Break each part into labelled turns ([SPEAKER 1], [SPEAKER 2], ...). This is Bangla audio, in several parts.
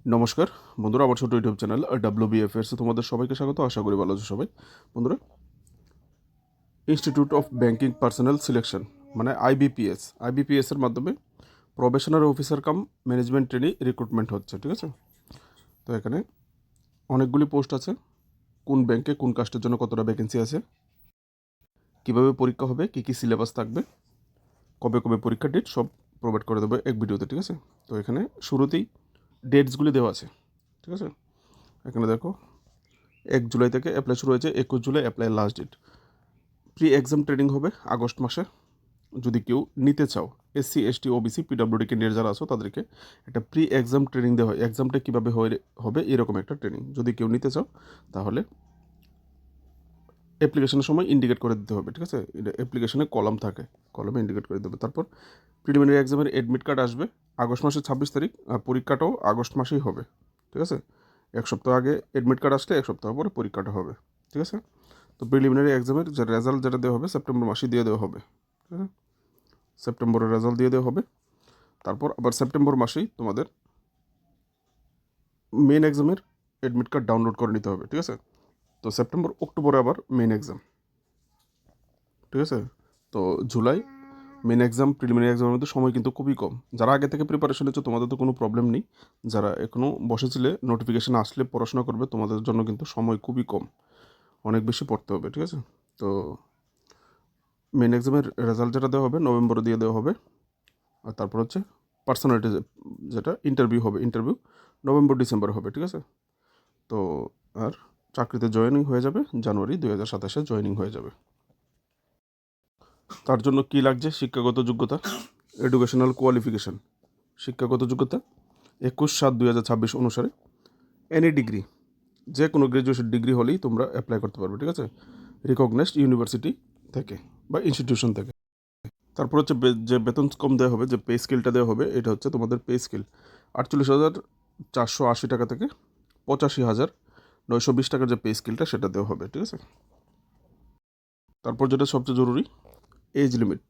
[SPEAKER 1] নমস্কার বন্ধুরা, আমার ছোট ইউটিউব চ্যানেল WBFS তোমাদের সবাইকে স্বাগত। আশা করি ভালো আছো সবাই। বন্ধুরা, institute of banking personal selection মানে আইবিপিএস এর মাধ্যমে প্রবেশনারি অফিসার কাম ম্যানেজমেন্ট ট্রেনি রিক্রুটমেন্ট হচ্ছে, ঠিক আছে। তো এখানে অনেকগুলি পোস্ট আছে, কোন ব্যাংকে কোন কাস্টের জন্য কতটা ভ্যাকেন্সি আছে, কীভাবে পরীক্ষা হবে, কী কী সিলেবাস থাকবে, কবে কবে পরীক্ষার ডেট সব প্রোভাইড করে দেবে এক ভিডিওতে, ঠিক আছে। তো এখানে শুরুতেই ডেটসগুলি দেওয়া আছে, ঠিক আছে। এখানে দেখো 1 জুলাই থেকে অ্যাপ্লাই শুরু হয়েছে, 21 July apply last date. Pre exam training হবে আগস্ট মাসে। যদি কেউ নিতে চাও, SC ST OBC PWD candidate যারা আছো তাদেরকে একটা প্রি এক্সাম ট্রেনিং দেওয়া হয়। এক্সামটা কীভাবে হবে এরকম একটা ট্রেনিং যদি কেউ নিতে চাও তাহলে অ্যাপ্লিকেশনের সময় ইন্ডিকেট করে দিতে হবে, ঠিক আছে। এটা অ্যাপ্লিকেশনে কলাম থাকে, কলমে ইন্ডিকেট করে দেবে। তারপর প্রিলিমিনারি এক্সামের অ্যাডমিট কার্ড আসবে আগস্ট মাসের 26 তারিখ, আর পরীক্ষাটাও আগস্ট মাসেই হবে, ঠিক আছে। এক সপ্তাহ আগে অ্যাডমিট কার্ড আসলে এক সপ্তাহ পরে পরীক্ষাটা হবে, ঠিক আছে। তো প্রিলিমিনারি এক্সামের যে রেজাল্ট যেটা দেওয়া হবে সেপ্টেম্বর মাসেই দিয়ে দেওয়া হবে, ঠিক আছে। সেপ্টেম্বরের রেজাল্ট দিয়ে দেওয়া হবে। তারপর আবার সেপ্টেম্বর মাসেই তোমাদের মেন এক্সামের অ্যাডমিট কার্ড ডাউনলোড করে নিতে হবে, ঠিক আছে। তো সেপ্টেম্বর অক্টোবরে আবার মেন এক্সাম, ঠিক আছে। তো জুলাই মেন এক্সাম প্রিলিমিনারি এক্সামের মধ্যে সময় কিন্তু খুবই কম। যারা আগে থেকে প্রিপারেশন নিচ্ছ তোমাদের তো কোনো প্রবলেম নেই। যারা এখনও বসেছিলে নোটিফিকেশান আসলে পড়াশোনা করবে, তোমাদের জন্য কিন্তু সময় খুবই কম, অনেক বেশি পড়তে হবে, ঠিক আছে। তো মেন এক্সামের রেজাল্ট যেটা দেওয়া হবে নভেম্বরে দিয়ে দেওয়া হবে। আর তারপর হচ্ছে পার্সোনালিটি যেটা ইন্টারভিউ হবে, ইন্টারভিউ নভেম্বর ডিসেম্বরে হবে, ঠিক আছে। তো আর চাকরিতে জয়েনিং হয়ে যাবে জানুয়ারি 2027 জয়েনিং হয়ে যাবে। তার জন্য কী লাগছে? শিক্ষাগত যোগ্যতা, এডুকেশনাল কোয়ালিফিকেশান, শিক্ষাগত যোগ্যতা 21/7/2026 অনুসারে এনি ডিগ্রি, যে কোনো গ্র্যাজুয়েশন ডিগ্রি হলেই তোমরা অ্যাপ্লাই করতে পারবে, ঠিক আছে, রিকগনাইজড ইউনিভার্সিটি থেকে বা ইনস্টিটিউশন থেকে। তারপর হচ্ছে যে বেতন কম দেওয়া হবে, যে পে স্কেলটা দেওয়া হবে, এটা হচ্ছে তোমাদের পে স্কেল 48,480 টাকা থেকে 85,920 টাকার যে পে স্কেলটা সেটা দেওয়া হবে, ঠিক আছে। তারপর যেটা সবচেয়ে জরুরি, এজ লিমিট।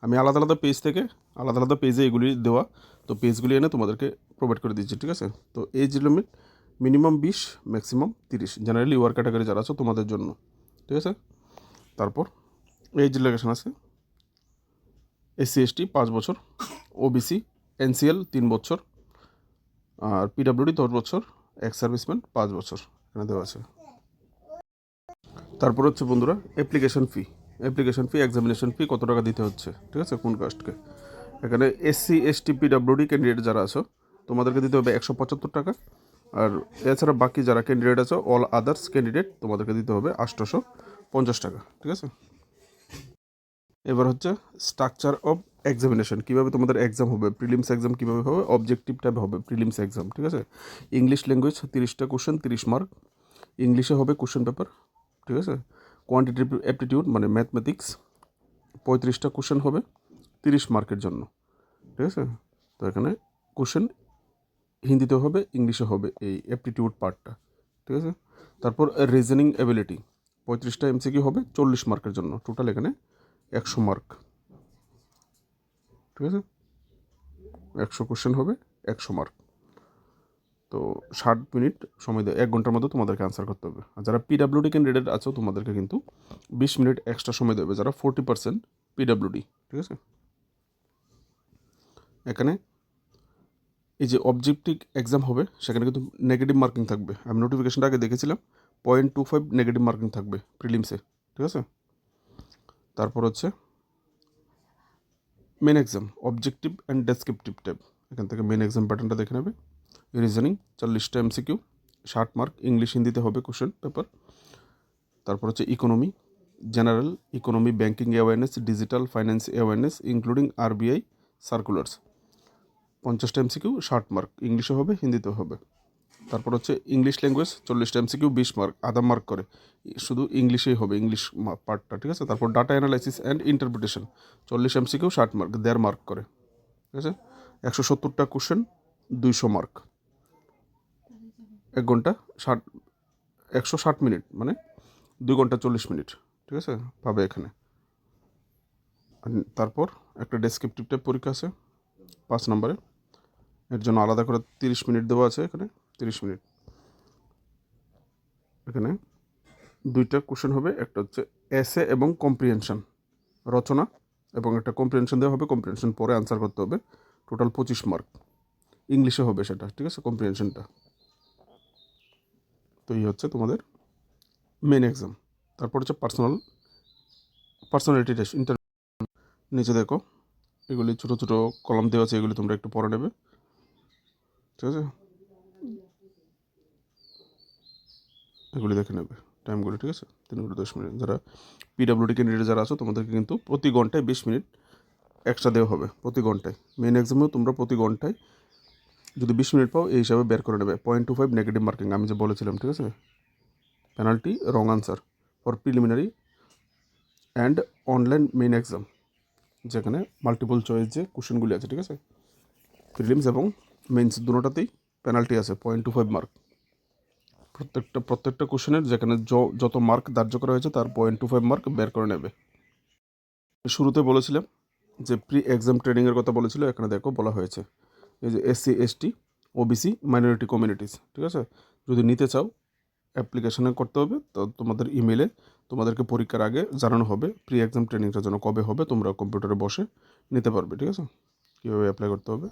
[SPEAKER 1] আমি আলাদা আলাদা পেজ থেকে আলাদা আলাদা পেজে এগুলি দেওয়া, তো পেজগুলি এনে তোমাদেরকে প্রোভাইড করে দিচ্ছি, ঠিক আছে। তো age limit minimum 20, maximum 30, generally ওয়ার ক্যাটাগরি যারা আছো তোমাদের জন্য, ঠিক আছে। তারপর এজ রিল্যাক্সেশন আছে, SC ST 5 বছর, OBC NCL 3 বছর, আর PWD 10 বছর, এক্স সার্ভিসম্যান 5 বছর এখানে দেওয়া আছে। তারপর হচ্ছে বন্ধুরা অ্যাপ্লিকেশন ফি, এক্সামিনেশন ফি কত টাকা দিতে হচ্ছে, ঠিক আছে, কোন কাস্টকে। এখানে SC ST PWD ক্যান্ডিডেট যারা আছো তোমাদেরকে দিতে হবে 175 টাকা। আর এছাড়া বাকি যারা ক্যান্ডিডেট আছো, অল আদার্স ক্যান্ডিডেট, তোমাদেরকে দিতে হবে 850 টাকা, ঠিক আছে। এবার হচ্ছে স্ট্রাকচার অফ এক্সামিনেশন, কীভাবে তোমাদের এক্সাম হবে, প্রিলিমস এক্সাম কীভাবে হবে, অবজেক্টিভ টাইপ হবে প্রিলিমস এক্সাম, ঠিক আছে। ইংলিশ ল্যাঙ্গুয়েজ 30টা কোশ্চেন, 30 মার্ক, ইংলিশে হবে কোশ্চেন পেপার, ঠিক আছে। কোয়ান্টিটেটিভ অ্যাপটিটিউড মানে ম্যাথমেটিক্স 35টা কোশ্চেন হবে 30 মার্কের জন্য, ঠিক আছে। তো এখানে কোশ্চেন হিন্দিতে হবে, ইংলিশে হবে এই অ্যাপটিটিউড পার্টটা, ঠিক আছে। তারপর রিজনিং এবিলিটি 35টা MCQ হবে 40 মার্কের জন্য, টোটাল এখানে 100 মার্ক, ঠিক আছে। 100 কোশ্চেন হবে 100 মার্ক। তো 60 মিনিট সময় দেয়, 1 ঘন্টার মধ্যে তোমাদেরকে আনসার করতে হবে। আর যারা PWD ক্যান্ডিডেট আছো তোমাদেরকে কিন্তু 20 মিনিট এক্সট্রা সময় দেবে, যারা 40% PWD, ঠিক আছে। এখানে এই যে অবজেক্টিভ এক্সাম হবে সেখানে কিন্তু নেগেটিভ মার্কিং থাকবে। আমি নোটিফিকেশনটা আগে দেখেছিলাম, 0.25 নেগেটিভ মার্কিং থাকবে প্রিলিমসে, ঠিক আছে। তারপর হচ্ছে main exam objective and descriptive type, এখান থেকে মেন এক্সাম প্যাটার্নটা দেখে নেবে। রিজনিং 40টা MCQ, 60 মার্ক, ইংলিশ হিন্দিতে হবে কোশ্চেন পেপার। তারপর হচ্ছে economy, general economy, banking awareness, digital finance awareness including RBI circulars, 50টা MCQ, 60 মার্ক, ইংলিশে হবে হিন্দিতেও হবে। তারপর হচ্ছে ইংলিশ ল্যাঙ্গুয়েজ 40টা MCQ, 20 মার্ক, আধা মার্ক করে, শুধু ইংলিশেই হবে, ইংলিশ পার্টটা, ঠিক আছে। তারপর data analysis and interpretation 40 MCQ, 60 mark, 1.5 mark করে, ঠিক আছে। 170টা কোশ্চেন, 200 মার্ক, 1 ঘন্টা 160 মিনিট মানে 2 ঘন্টা 40 মিনিট, ঠিক আছে পাবে এখানে। তারপর একটা ডেসক্রিপটিভ টাইপ পরীক্ষা আছে 5 নম্বরে, এর জন্য আলাদা করে 30 মিনিট দেওয়া আছে এখানে, 30 মিনিট। এখানে 2টা কোশ্চেন হবে, একটা হচ্ছে এসে এবং কম্প্রিহেনশন, রচনা, এবং একটা কম্প্রিহেনশন দেওয়া হবে, কম্প্রিহেনশন পরে আনসার করতে হবে। টোটাল 25 মার্ক, ইংলিশে হবে সেটা, ঠিক আছে, কম্প্রিহেনশনটা। তো এই হচ্ছে তোমাদের মেন এক্সাম। তারপর হচ্ছে পার্সোনালিটি টেস্ট, ইন্টারভিউ। নিচে দেখো এগুলি ছোটো ছোটো কলাম দেওয়া আছে, এগুলি তোমরা একটু পড়ে নেবে, ঠিক আছে, এগুলি দেখে নেবে টাইমগুলো, ঠিক আছে, 3 ঘন্টা 10 মিনিট। যারা পিডাব্লিউডি ক্যান্ডিডেট যারা আছো তোমাদেরকে কিন্তু প্রতি ঘন্টায় 20 মিনিট এক্সট্রা দেওয়া হবে, প্রতি ঘন্টায়। মেন এক্সামেও তোমরা প্রতি ঘন্টায় যদি 20 মিনিট পাও এই হিসাবে বের করে নেবে। 0.25 নেগেটিভ মার্কিং আমি যে বলেছিলাম, ঠিক আছে। Penalty wrong answer for preliminary and online main exam, যেখানে মাল্টিপল চয়েস যে কোশ্চেনগুলি আছে, ঠিক আছে, প্রিলিমস এবং মেন্স দুটোটাতেই পেনাল্টি আছে 0.25 মার্ক। প্রত্যেকটা কোশ্চেনের যেখানে যত মার্ক ধার্য করা হয়েছে তার 0.25 মার্ক বের করে নেবে। শুরুতে বলেছিলাম যে প্রি এক্সাম ট্রেনিংয়ের কথা বলেছিল, এখানে দেখো বলা হয়েছে এই যে SC ST OBC minority communities, ঠিক আছে। যদি নিতে চাও অ্যাপ্লিকেশনে করতে হবে, তো তোমাদের ইমেলে তোমাদেরকে পরীক্ষার আগে জানানো হবে প্রি এক্সাম ট্রেনিংটা যেন কবে হবে, তোমরা কম্পিউটারে বসে নিতে পারবে, ঠিক আছে, কীভাবে অ্যাপ্লাই করতে হবে।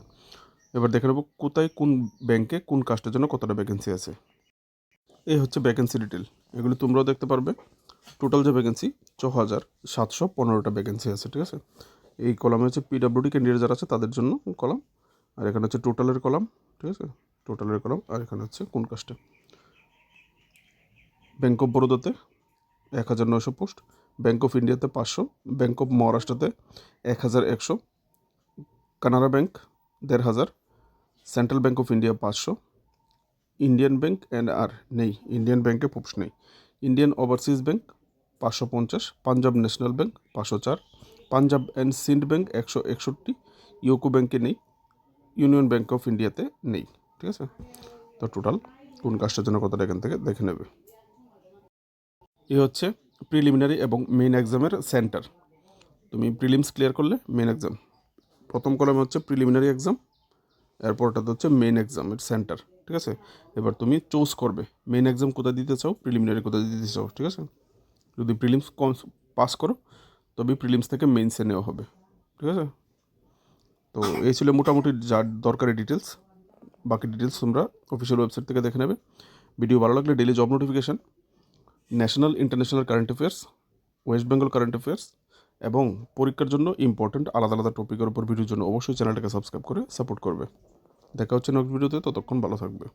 [SPEAKER 1] এবার দেখে নেবো কোথায় কোন ব্যাংকে কোন কাস্টের জন্য কতটা ভ্যাকেন্সি আছে। এই হচ্ছে ভ্যাকেন্সি ডিটেল, এগুলো তোমরাও দেখতে পারবে। টোটাল যে ভ্যাকেন্সি 4715টা ভ্যাকেন্সি আছে, ঠিক আছে। এই কলামে হচ্ছে পিডাব্লিউডি ক্যান্ডিডেট যারা আছে তাদের জন্য কলাম, আর এখানে হচ্ছে টোটালের কলাম, ঠিক আছে, টোটালের কলাম, আর এখানে হচ্ছে কোন কাস্টে। ব্যাঙ্ক অফ বরোদাতে 1900 পোস্ট, ব্যাঙ্ক অফ ইন্ডিয়াতে 500, ব্যাঙ্ক অফ মহারাষ্ট্রতে 1100, Canara bank 1500, central bank of India 500, Indian bank আর নেই, ইন্ডিয়ান ব্যাঙ্কে পোস্ট নেই, Indian overseas bank 550, Punjab national bank 504, Punjab and Sind bank 161, UCO ব্যাঙ্কে নেই, ইউনিয়ন ব্যাঙ্ক অফ ইন্ডিয়াতে নেই, ঠিক আছে। তো টোটাল কোন কাজটার জন্য কতটা এখান থেকে দেখে নেবে। এই হচ্ছে প্রিলিমিনারি এবং মেইন এক্সামের সেন্টার। তুমি প্রিলিমস ক্লিয়ার করলে মেইন এক্সাম, প্রথম কলামে হচ্ছে প্রিলিমিনারি এক্সাম, এরপরটাতে হচ্ছে মেইন এক্সামের সেন্টার, ঠিক আছে। এবার তুমি চুজ করবে মেইন এক্সাম কোথায় দিতে চাও, প্রিলিমিনারি কোথায় দিতে চাও, ঠিক আছে। যদি প্রিলিমস পাস করো তবে প্রিলিমস থেকে মেইনসে নেওয়া হবে, ঠিক আছে। তো এই ছিল মোটামুটি যা দরকারি ডিটেলস। বাকি ডিটেলস তোমরা অফিসিয়াল ওয়েবসাইট থেকে দেখে নেবে। ভিডিও ভালো লাগলে daily job notification, national international current affairs, West Bengal current affairs এবং পরীক্ষার জন্য ইম্পর্টেন্ট আলাদা আলাদা টপিকের উপর ভিডিওর জন্য অবশ্যই চ্যানেলটাকে সাবস্ক্রাইব করে সাপোর্ট করবে। দেখা হচ্ছে নেক্সট ভিডিওতে, ততক্ষণ ভালো থাকবে।